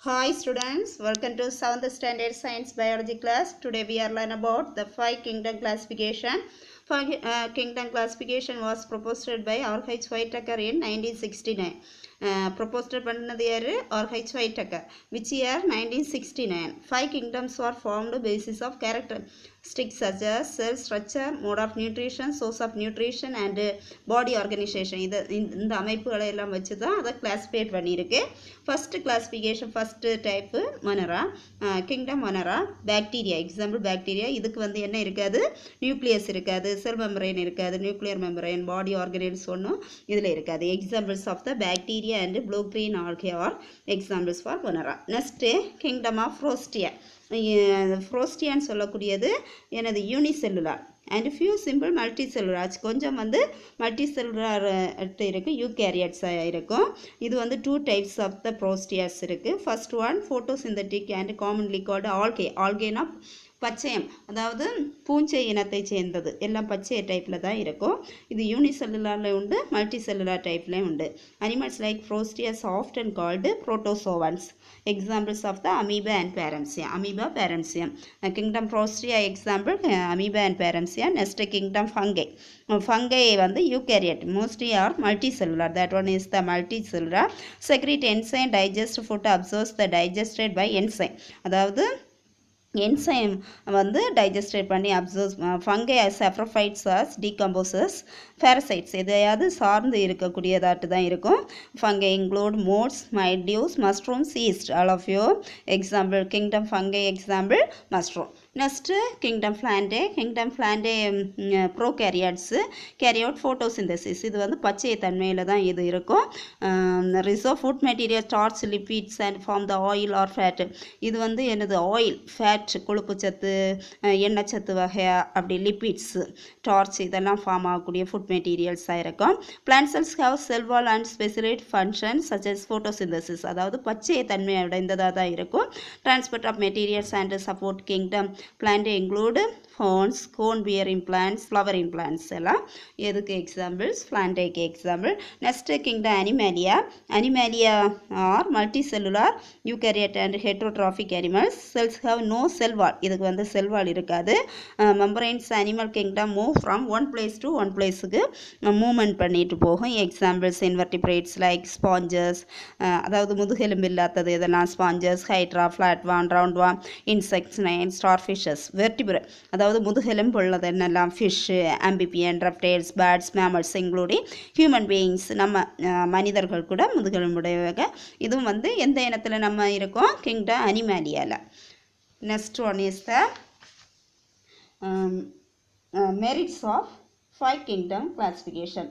Hi students, welcome to 7th standard science biology class. Today we are learning about the 5 kingdom classification. Kingdom classification was proposed by R.H. Whitaker in 1969. Proposed பண்ணது யாரு R.H. Whitaker. Which year? 1969. 5 kingdoms were formed basis of characteristics such as cell structure, mode of nutrition, source of nutrition and body organization. இந்த அமைப்புகளை எல்லாம் வச்சு தான் அதை கிளாஸிஃபை பண்ணியிருக்கு. First classification first type Monera, kingdom Monera, bacteria. Example bacteria. இதுக்கு வந்து என்ன இருக்காது, நியூக்ளியஸ் இருக்காது, செல் மெம்பரைன் இருக்காது, நியூக்ளியர் மெம்பரைன், பாடி ஆர்கனைஸ் ஒன்றும் இதில் இருக்காது. Examples of the bacteria and blue green algae are examples for Monera. Next kingdom of Protista. ஃப்ரோஸ்டியான்னு சொல்லக்கூடியது எனது unicellular and few simple multicellular. கொஞ்சம் வந்து மல்டி செல்லுலார் இருக்குது, யூகேரியட்ஸாக இருக்கும். இது வந்து 2 டைப்ஸ் ஆஃப் த ப்ரோஸ்டியாஸ் இருக்குது. First one photosynthetic and commonly called algae. ஆல்கேனா பச்சையம், அதாவது பூஞ்சை இனத்தை சேர்ந்தது, எல்லாம் பச்சை டைப்பில் தான் இருக்கும். இது யூனிசெல்லுலாரில் உண்டு, மல்டி செல்லுலார் டைப்லேயும் உண்டு. Animals like protists often called protozoans. Examples of the amoeba and paramecium. Amoeba paramecium. Kingdom Protista example amoeba and paramecium. Next kingdom fungi. Fungi வந்து eukaryote, mostly are multicellular. That one is the multicellular. Secrete enzyme, digest food, absorbs the digested by enzyme. அதாவது enzyme வந்து digest பண்ணி absorb. Fungi saprophytes as decomposers. Parasites எதையாவது சார்ந்து இருக்கக்கூடியதாட்டு தான் இருக்கும். Fungi include moulds, mildews, mushrooms, east. All of you example kingdom fungi example mushroom. Next kingdom Plantae. Kingdom Plantae prokaryotes carry out photosynthesis. இது வந்து பச்சை தன்மையில் தான் இது இருக்கும். Reserve food material, starch, lipids and form the oil or fat. இது வந்து என்னது ஆயில், ஃபேட், கொழுப்பு சத்து, எண்ணெய் சத்து வகையா, அப்படி லிப்பிட்ஸு, டார்ச் இதெல்லாம் ஃபார்ம் ஆகக்கூடிய ஃபுட் மெட்டீரியல்ஸாக இருக்கும். Plant cells have cell wall and specific function such as photosynthesis. அதாவது பச்சை தன்மை அடைந்ததாக தான் இருக்கும். Transport of materials and support kingdom plant include horns, cone bearing plants, flowering plants எல்லாம் எதுக்கு எக்ஸாம்பிள்ஸ், பிளான்டேக்கு example. Next kingdom Animalia. Animalia are multicellular eukaryote and heterotrophic animals. Cells have no cell wall. இதுக்கு வந்து cell wall இருக்காது. Membranes animal kingdom move from one place to one பிளேஸுக்கு movement பண்ணிட்டு போகும். Examples invertebrates like sponges, அதாவது முதுகெலும்பு இல்லாதது இதெல்லாம் ஸ்பாஞ்சஸ், ஹைட்ரா, ஃப்ளாட் வான், ரவுண்ட் வான், இன்செக்ட்ஸ், ஸ்டார் ஃபிஷஸ். வெர்டிபிரேட் அதாவது முதுகெலும்பு உள்ளது என்னெல்லாம், fish, amphibian, reptiles, birds, mammals including human beings. நம்ம மனிதர்கள் கூட முதுகெலும்புடையவங்க. இதுவும் வந்து எந்த இனத்தில் நம்ம இருக்கோம், kingdom அனிமேலியாவில். Next one is the merits of 5 kingdom classification.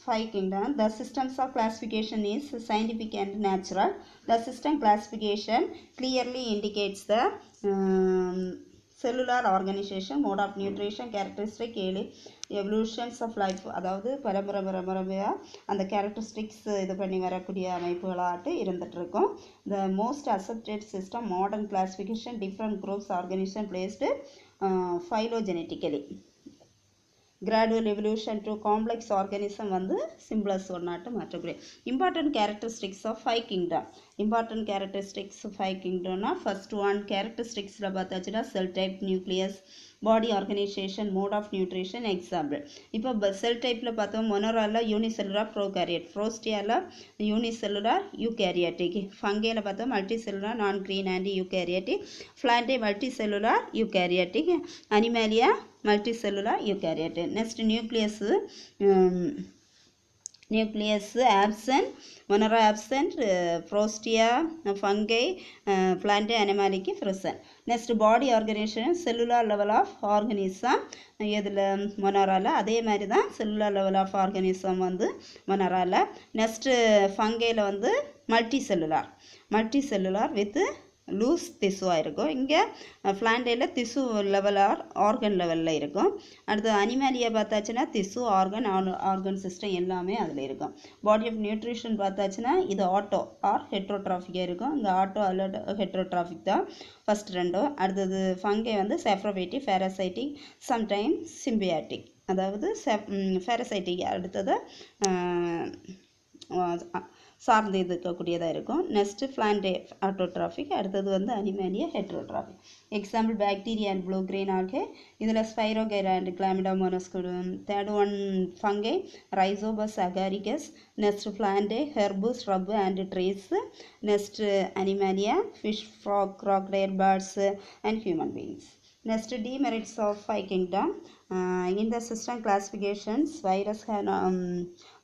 5 kingdom. The systems of classification is scientific and natural. The system classification clearly indicates the cellular organization, mode of nutrition, characteristic, evolutions of life. அதாவது பரம்பரையாக அந்த characteristics இது பண்ணி வரக்கூடிய அமைப்புகளாட்டு இருந்துகிட்ருக்கோம். The most accepted system modern classification different groups organisation placed phylogenetically. Gradual evolution to complex organism வந்து simplest ஒன்னாட்டு மாற்றக்கூடிய. Important characteristics of 5 kingdom. Important characteristics 5 கிங்டம்னா ஃபர்ஸ்ட் ஒன் கேரக்டரிஸ்டிக்ஸில் பார்த்தாச்சுன்னா cell type, nucleus, body organisation, mode of nutrition. Example இப்போ cell டைப்பில் பார்த்தோம், மொனராவில் யூனிசெல்லுலார் ப்ரோகேரியட், ஃப்ரோஸ்டியாவில் யூனிசெல்லுலார் யூகேரியாட்டிக், ஃபங்கேல பார்த்தோம் multi cellular non green and eukaryotic, Plantae multicellular eukaryotic, Animalia multicellular eukaryotic. Next nucleus absent, Monera absent, Protista, fungi, plant அனிமாலிக்கு present. Next body organisation cellular level of organism இதில் மொனராவில், அதே மாதிரி தான் cellular level of organism வந்து மொனராவில். Next ஃபங்கையில் வந்து multi cellular with loose திசுவாக இருக்கும். இங்கே ஃப்ளாண்டையில் திசு லெவல் ஆர்கன் லெவலில் இருக்கும். அடுத்து அனிமேலியா பார்த்தாச்சுன்னா திசு, ஆர்கன் சிஸ்டம் எல்லாமே அதில் இருக்கும். பாடி ஆஃப் நியூட்ரிஷன் பார்த்தாச்சுன்னா இது ஆட்டோ ஆர் ஹெட்ரோட்ராஃபிக்காக இருக்கும். இங்கே ஆட்டோ அல்ல ஹெட்ரோட்ராஃபிக் தான் ஃபஸ்ட் ரெண்டும். அடுத்தது ஃபங்கை வந்து சாப்ரோஃபைட்டிக், பேரசைட்டிக், சம்டைம் சிம்பியாட்டிக். அதாவது பேரசைட்டிக். அடுத்தது சார்ந்து இருக்கக்கூடியதாக இருக்கும். நெக்ஸ்ட்டு ஃப்ளான்டே ஆட்டோட்ராஃபிக், அடுத்தது வந்து Animalia heterotrophic. Example bacteria and blue green algae, இதில் Spirogyra and Chlamydomonas. Third one fungi, Rhizopus Agaricus. Next Plantae, herb, shrub and trees. Next Animalia, fish, frog, crocodile, birds and human beings. Next, demerits of five kingdom. In the system classifications,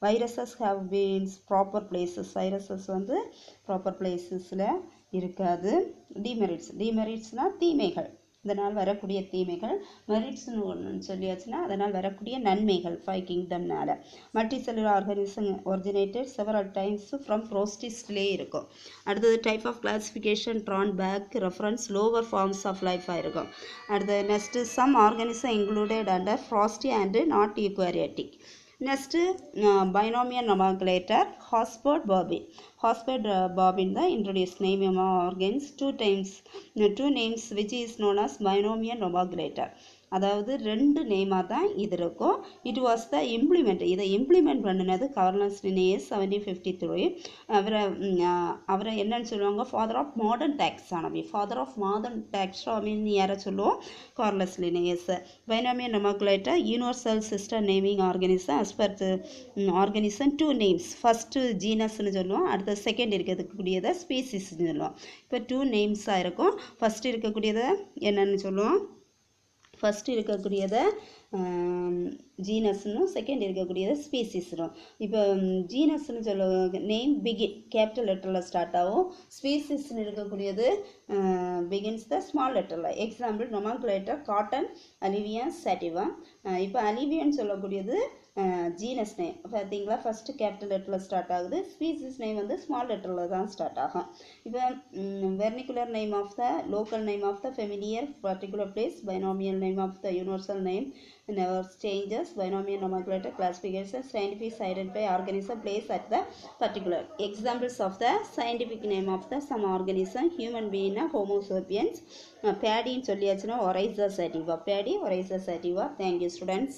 viruses have been proper places. Viruses வந்து proper placesல இருக்காது. demeritsனா தீமைகள், அதனால் வரக்கூடிய தீமைகள். மெரிட்ஸ்னு ஒன்று சொல்லியாச்சுன்னா அதனால் வரக்கூடிய நன்மைகள். ஃபைவ் கிங்டம்னால multicellular organism originated several times from ப்ரோஸ்டிஸ்லேயே இருக்கும். அடுத்தது type of classification drawback reference lower forms of லைஃபாக இருக்கும். அடுத்தது next some organism included under protist and not eukaryotic. Next binomial nomenclator, Horsford bobbin. Horsford bobbin the introduced name of organs two names which is known as binomial nomenclator. அதாவது ரெண்டு நேமாக தான் இது இருக்கும். It was the implement, இதை implement பண்ணினது Carolus Linnaeus 1753. அவரை என்னன்னு சொல்லுவாங்க, father of modern taxonomy. Father of modern டாக்ஸானமின்னு யாரை சொல்லுவோம், Carolus Linnaeus. Binomial nomenclature, universal system naming organism as per organism two names. First ஜீனஸ்ன்னு சொல்லுவோம், அடுத்த செகண்ட் இருக்கக்கூடியதை ஸ்பீசிஸ்ன்னு சொல்லுவோம். இப்போ டூ நேம்ஸாக இருக்கும். ஃபஸ்ட்டு இருக்கக்கூடியதை என்னன்னு சொல்லுவோம், ஃபஸ்ட்டு இருக்கக்கூடியதை ஜீனஸ்னு, செகண்ட் இருக்கக்கூடியது ஸ்பீசிஸ்னும். இப்போ ஜீனஸ்ன்னு சொல்ல நேம் பிகின் கேபிட்டல் லெட்டரில் ஸ்டார்ட் ஆகும். ஸ்பீசிஸ்ன்னு இருக்கக்கூடியது பிகின்ஸ் த ஸ்மால் லெட்டரில். எக்ஸாம்பிள் நொமென்க்ளேட்டர் காட்டன், அலிவியா, சாட்டிவா. இப்போ அலிவியான்னு சொல்லக்கூடியது ஜீனஸ் நேம் பார்த்தீங்களா, ஃபஸ்ட்டு கேபிட்டல் லெட்டரில் ஸ்டார்ட் ஆகுது. ஸ்பீசிஸ் நேம் வந்து ஸ்மால் லெட்டரில் தான் ஸ்டார்ட் ஆகும். இப்போ vernacular name of the local name of the familiar particular place, binomial name of the universal name never changes. Binomial nomenclature classification, scientific identify organism place at the particular. Examples of the scientific name of the some organism, human being, Homo sapiens. Paddy in சொல்லியாச்சுன்னா Oryza sativa. Paddy, Oryza sativa. Thank you students.